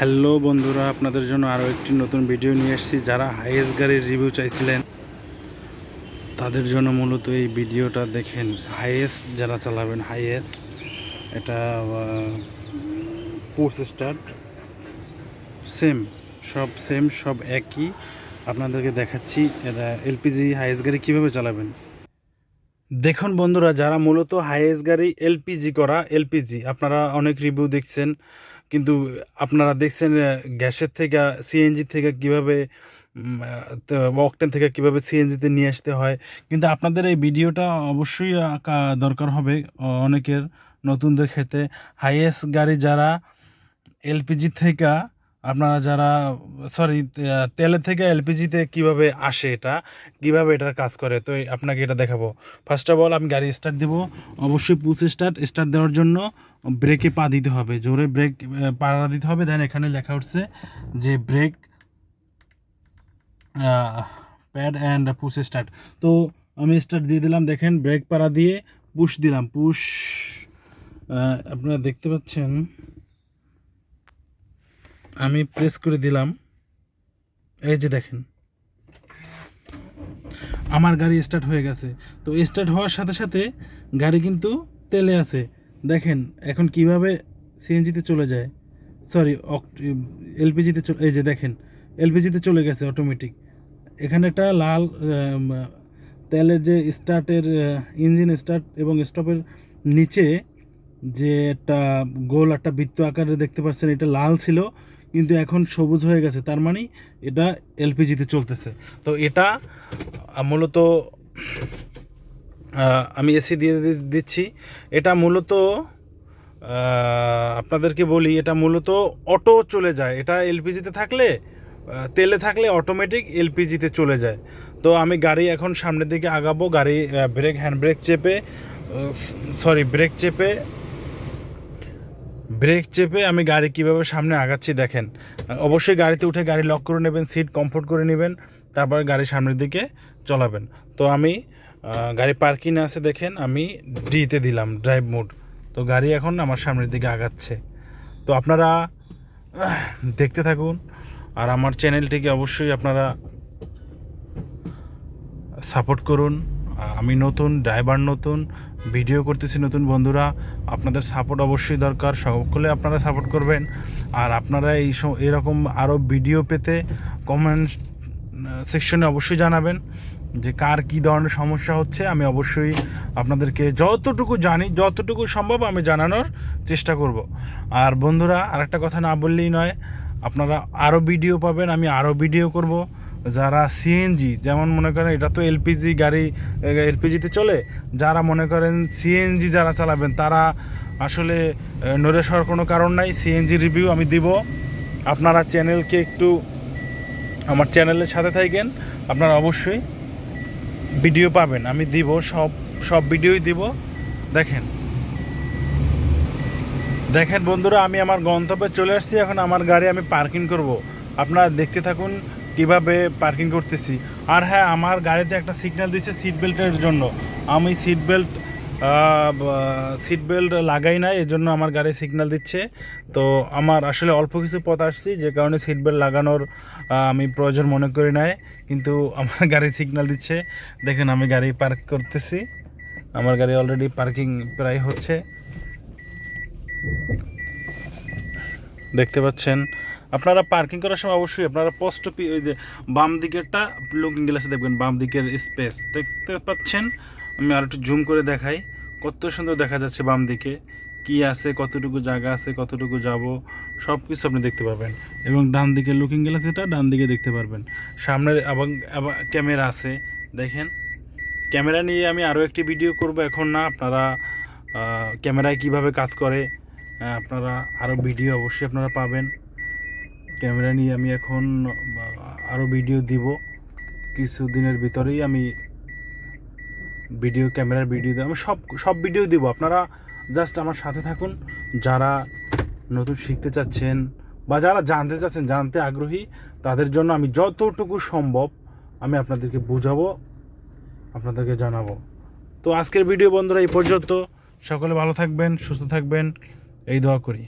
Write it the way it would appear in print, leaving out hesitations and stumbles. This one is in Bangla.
হ্যালো বন্ধুরা, আপনাদের জন্য আরও একটি নতুন ভিডিও নিয়ে এসেছি। যারা হাইএস গাড়ির রিভিউ চাইছিলেন তাদের জন্য মূলত এই ভিডিওটা দেখেন। হাইএস যারা চালাবেন, হাইএস এটা পুশ স্টার্ট সব একই। আপনাদেরকে দেখাচ্ছি এটা এলপিজি হাইএস গাড়ি কীভাবে চালাবেন। দেখুন বন্ধুরা, যারা মূলত হাইএস গাড়ি এলপিজি করা, এলপিজি আপনারা অনেক রিভিউ দেখছেন, কিন্তু আপনারা দেখছেন গ্যাসের থেকে সিএনজি থেকে কীভাবে অকটেন থেকে কীভাবে সিএনজিতে নিয়ে আসতে হয়। কিন্তু আপনাদের এই ভিডিওটা অবশ্যই দরকার হবে অনেকের, নতুনদের ক্ষেত্রে। হাইএস গাড়ি যারা এলপিজি থেকে আপনারা যারা তেলের থেকে এলপিজিতে কিভাবে আসে, এটা কিভাবে এটার কাজ করে, তো আপনাকে এটা দেখাবো। ফার্স্ট অফ অল আমি গাড়ি স্টার্ট দেবো। অবশ্যই পুশ স্টার্ট দেওয়ার জন্য ব্রেকে পা দিতে হবে, জোরে ব্রেক পাড়া দিতে হবে। দেন এখানে লেখা উঠছে যে brake pad and push start. তো আমি স্টার্ট দিয়ে দিলাম, দেখেন ব্রেক পাড়া দিয়ে পুশ দিলাম। আপনারা দেখতে পাচ্ছেন আমি প্রেস করে দিলাম, এই যে দেখেন আমার গাড়ি স্টার্ট হয়ে গেছে। তো স্টার্ট হওয়ার সাথে সাথে গাড়ি কিন্তু তেলে আছে। দেখেন এখন কিভাবে সিএনজিতে চলে যায়, এলপিজিতে এই যে দেখেন এলপিজিতে চলে গেছে অটোমেটিক। এখানে একটা লাল তেলের যে স্টার্টের ইঞ্জিন স্টার্ট এবং স্টপের নিচে যে একটা গোল একটা বৃত্ত আকারে দেখতে পাচ্ছেন, এটা লাল ছিল কিন্তু এখন সবুজ হয়ে গেছে, তার মানে এটা এলপিজিতে চলতেছে। তো এটা মূলত আমি এসি দিয়ে দিচ্ছি। এটা মূলত আপনাদেরকে বলি, এটা মূলত অটো চলে যায়। এটা এলপিজিতে থাকলে, তেলে থাকলে অটোমেটিক এলপিজিতে চলে যায়। তো আমি গাড়ি এখন সামনের দিকে আগাবো। গাড়ি হ্যান্ড ব্রেক চেপে আমি গাড়ি কীভাবে সামনে আগাচ্ছি দেখেন। অবশ্যই গাড়িতে উঠে গাড়ি লক করে নেবেন, সিট কমফোর্ট করে নেবেন, তারপরে গাড়ি সামনের দিকে চলাবেন। তো আমি গাড়ি পার্কিংয়ে আছে, দেখেন আমি ডিতে দিলাম, ড্রাইভ মোড। তো গাড়ি এখন আমার সামনের দিকে আগাচ্ছে। তো আপনারা দেখতে থাকুন, আর আমার চ্যানেলটিকে অবশ্যই আপনারা সাপোর্ট করুন। আমি নতুন ড্রাইভার, নতুন ভিডিও করতেছি, নতুন বন্ধুরা, আপনাদের সাপোর্ট অবশ্যই দরকার। সকলে আপনারা সাপোর্ট করবেন। আর আপনারা এরকম আরও ভিডিও পেতে কমেন্ট সেকশনে অবশ্যই জানাবেন যে কার কী ধরনের সমস্যা হচ্ছে। আমি অবশ্যই আপনাদেরকে যতটুকু জানি, যতটুকু সম্ভব আমি জানানোর চেষ্টা করব। আর বন্ধুরা, আরেকটা কথা না বললেই নয়, আপনারা আরও ভিডিও পাবেন, আমি আরও ভিডিও করব। যারা সিএনজি, যেমন মনে করেন এটা তো এলপিজি গাড়ি, এলপিজিতে চলে, যারা মনে করেন সিএনজি যারা চালাবেন তারা আসলে নড়ে সরার কোনো কারণ নাই। সিএনজি রিভিউ আমি দিব। আপনারা চ্যানেলকে একটু, আমার চ্যানেলের সাথে থাকেন, আপনারা অবশ্যই ভিডিও পাবেন, আমি দিব, সব ভিডিওই দিব। দেখেন বন্ধুরা, আমি আমার গন্তব্যে চলে আসছি। এখন আমার গাড়ি আমি পার্কিং করব। আপনারা দেখতে থাকুন কিভাবে পার্কিং করতেছি। আর হ্যাঁ, আমার গাড়িতে একটা সিগন্যাল দিচ্ছে সিট বেল্টের জন্য। আমি সিট বেল্ট লাগাই নাই, এজন্য আমার গাড়ি সিগন্যাল দিচ্ছে। তো আমার আসলে অল্প কিছু পথ আসছি, যে কারণে সিট বেল্ট লাগানোর আমি প্রয়োজন মনে করি নাই, কিন্তু আমার গাড়ি সিগন্যাল দিচ্ছে। দেখেন আমি গাড়ি পার্ক করতেছি, আমার গাড়ি অলরেডি পার্কিং প্রায় হচ্ছে, দেখতে পাচ্ছেন। আপনারা পার্কিং করার সময় অবশ্যই আপনারা ওই যে বাম দিকেরটা লুকিং গ্লাসে দেখবেন, বাম দিকের স্পেস দেখতে পাচ্ছেন। আমি আর একটু জুম করে দেখাই, কত সুন্দর দেখা যাচ্ছে বাম দিকে কি আছে, কতটুকু জায়গা আছে, কতটুকু যাব, সব কিছু আপনি দেখতে পাবেন। এবং ডান দিকে লুকিং গ্লাস, এটা ডান দিকে দেখতে পারবেন। সামনের আবার ক্যামেরা আছে, দেখেন। ক্যামেরা নিয়ে আমি আরও একটি ভিডিও করব, এখন না। আপনারা ক্যামেরায় কিভাবে কাজ করে আপনারা আরও ভিডিও অবশ্যই আপনারা পাবেন। ক্যামেরা নিয়ে আমি এখন আরও ভিডিও দিব, কিছুদিনের ভিতরেই আমি ক্যামেরার ভিডিও দেবো। আমি সব ভিডিও দিব, আপনারা জাস্ট আমার সাথে থাকুন। যারা নতুন শিখতে চাচ্ছেন বা যারা জানতে চাচ্ছেন, জানতে আগ্রহী, তাদের জন্য আমি যতটুকু সম্ভব আমি আপনাদেরকে বোঝাবো, আপনাদেরকে জানাবো। তো আজকের ভিডিও বন্ধুরা এই পর্যন্ত। সকলে ভালো থাকবেন, সুস্থ থাকবেন, এই দোয়া করি।